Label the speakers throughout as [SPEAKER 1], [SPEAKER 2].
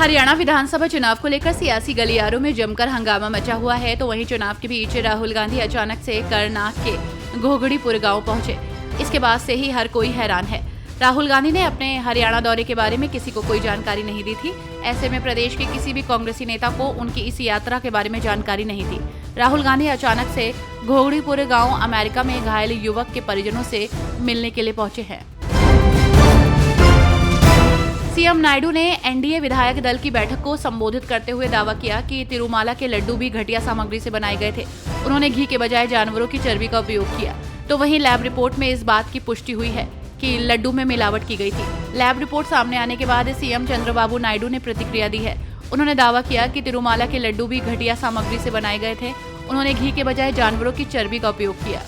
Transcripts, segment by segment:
[SPEAKER 1] हरियाणा विधानसभा चुनाव को लेकर सियासी गलियारों में जमकर हंगामा मचा हुआ है, तो वहीं चुनाव के बीच राहुल गांधी अचानक से करनाक के घोघड़ीपुर गांव पहुंचे। इसके बाद से ही हर कोई हैरान है। राहुल गांधी ने अपने हरियाणा दौरे के बारे में किसी को कोई जानकारी नहीं दी थी। ऐसे में प्रदेश के किसी भी कांग्रेसी नेता को उनकी इस यात्रा के बारे में जानकारी नहीं थी। राहुल गांधी अचानक से घोघड़ीपुर गांव अमेरिका में घायल युवक के परिजनों से मिलने के लिए पहुंचे हैं। सीएम नायडू ने एनडीए विधायक दल की बैठक को संबोधित करते हुए दावा किया कि तिरुमाला के लड्डू भी घटिया सामग्री से बनाए गए थे। उन्होंने घी के बजाय जानवरों की चर्बी का उपयोग किया। तो वहीं लैब रिपोर्ट में इस बात की पुष्टि हुई है कि लड्डू में मिलावट की गई थी। लैब रिपोर्ट सामने आने के बाद सीएम चंद्रबाबू नायडू ने प्रतिक्रिया दी है। उन्होंने दावा किया कि तिरुमाला के लड्डू भी घटिया सामग्री से बनाए गए थे। उन्होंने घी के बजाय जानवरों की चर्बी का उपयोग किया।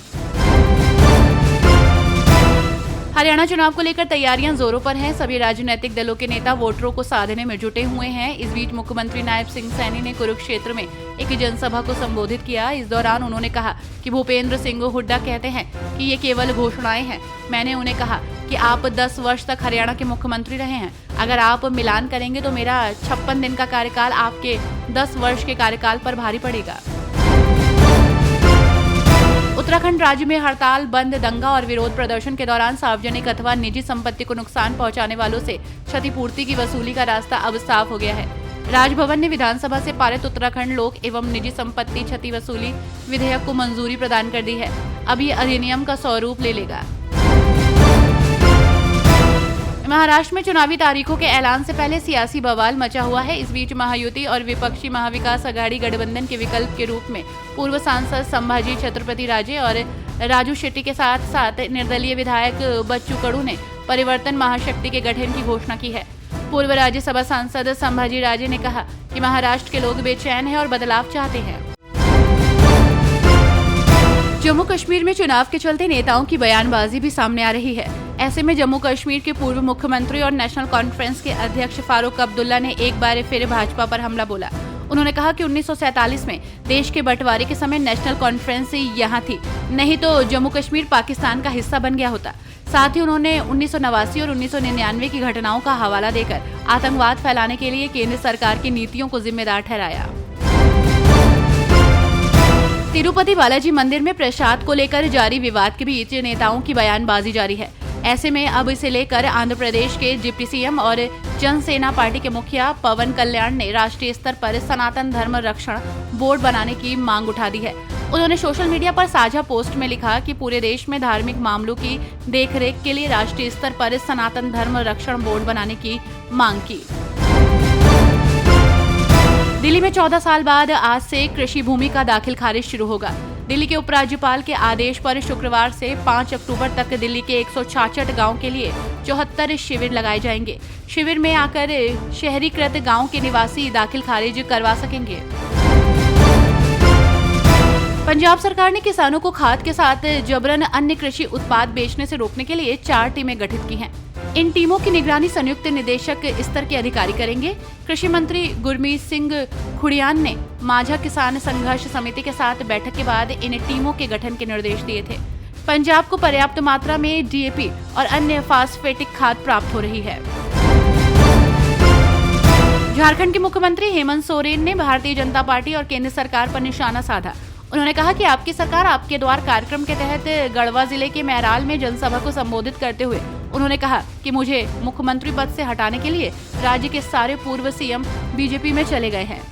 [SPEAKER 1] हरियाणा चुनाव को लेकर तैयारियां जोरों पर हैं। सभी राजनीतिक दलों के नेता वोटरों को साधने में जुटे हुए हैं। इस बीच मुख्यमंत्री नायब सिंह सैनी ने कुरुक्षेत्र में एक जनसभा को संबोधित किया। इस दौरान उन्होंने कहा कि भूपेंद्र सिंह हुड्डा कहते हैं कि ये केवल घोषणाएं हैं। मैंने उन्हें कहा कि आप 10 वर्ष तक हरियाणा के मुख्यमंत्री रहे हैं। अगर आप मिलान करेंगे तो मेरा 56 दिन का कार्यकाल आपके 10 वर्ष के कार्यकाल पर भारी पड़ेगा। उत्तराखंड राज्य में हड़ताल, बंद, दंगा और विरोध प्रदर्शन के दौरान सार्वजनिक अथवा निजी संपत्ति को नुकसान पहुंचाने वालों से क्षतिपूर्ति की वसूली का रास्ता अब साफ हो गया है। राजभवन ने विधानसभा से पारित उत्तराखंड लोक एवं निजी संपत्ति क्षति वसूली विधेयक को मंजूरी प्रदान कर दी है। अब ये अधिनियम का स्वरूप ले लेगा। महाराष्ट्र में चुनावी तारीखों के ऐलान से पहले सियासी बवाल मचा हुआ है। इस बीच महायुति और विपक्षी महाविकास अघाड़ी गठबंधन के विकल्प के रूप में पूर्व सांसद संभाजी छत्रपति राजे और राजू शेट्टी के साथ साथ निर्दलीय विधायक बच्चू कडू ने परिवर्तन महाशक्ति के गठन की घोषणा की है। पूर्व राज्यसभा सांसद संभाजी राजे ने कहा कि महाराष्ट्र के लोग बेचैन हैं और बदलाव चाहते हैं। जम्मू कश्मीर में चुनाव के चलते नेताओं की बयानबाजी भी सामने आ रही है। ऐसे में जम्मू कश्मीर के पूर्व मुख्यमंत्री और नेशनल कॉन्फ्रेंस के अध्यक्ष फारूक अब्दुल्ला ने एक बार फिर भाजपा पर हमला बोला। उन्होंने कहा कि 1947 में देश के बंटवारे के समय नेशनल कॉन्फ्रेंस यहाँ थी, नहीं तो जम्मू कश्मीर पाकिस्तान का हिस्सा बन गया होता। साथ ही उन्होंने 1989 और 1999 की घटनाओं का हवाला देकर आतंकवाद फैलाने के लिए केंद्र सरकार की नीतियों को जिम्मेदार ठहराया। तिरुपति बालाजी मंदिर में प्रसाद को लेकर जारी विवाद के बीच नेताओं की बयानबाजी जारी है। ऐसे में अब इसे लेकर आंध्र प्रदेश के डिप्टी सीएम और जनसेना पार्टी के मुखिया पवन कल्याण ने राष्ट्रीय स्तर पर सनातन धर्म रक्षण बोर्ड बनाने की मांग उठा दी है। उन्होंने सोशल मीडिया पर साझा पोस्ट में लिखा कि पूरे देश में धार्मिक मामलों की देखरेख के लिए राष्ट्रीय स्तर पर सनातन धर्म रक्षण बोर्ड बनाने की मांग की। दिल्ली में 14 साल बाद आज से कृषि भूमि का दाखिल खारिज शुरू होगा। दिल्ली के उपराज्यपाल के आदेश पर शुक्रवार से 5 अक्टूबर तक दिल्ली के 166 गांव के लिए 74 शिविर लगाए जाएंगे। शिविर में आकर शहरीकृत गांव के निवासी दाखिल खारिज करवा सकेंगे। पंजाब सरकार ने किसानों को खाद के साथ जबरन अन्य कृषि उत्पाद बेचने से रोकने के लिए 4 टीमें गठित की हैं। इन टीमों की निगरानी संयुक्त निदेशक स्तर के अधिकारी करेंगे। कृषि मंत्री गुरमीत सिंह खुड़ियान ने माझा किसान संघर्ष समिति के साथ बैठक के बाद इन टीमों के गठन के निर्देश दिए थे। पंजाब को पर्याप्त मात्रा में डीएपी और अन्य फास्फेटिक खाद प्राप्त हो रही है। झारखंड के मुख्यमंत्री हेमंत सोरेन ने भारतीय जनता पार्टी और केंद्र सरकार पर निशाना साधा। उन्होंने कहा कि आपकी सरकार आपके द्वार कार्यक्रम के तहत गढ़वा जिले के मैराल में जनसभा को संबोधित करते हुए उन्होंने कहा कि मुझे मुख्यमंत्री पद से हटाने के लिए राज्य के सारे पूर्व सीएम बीजेपी में चले गए हैं।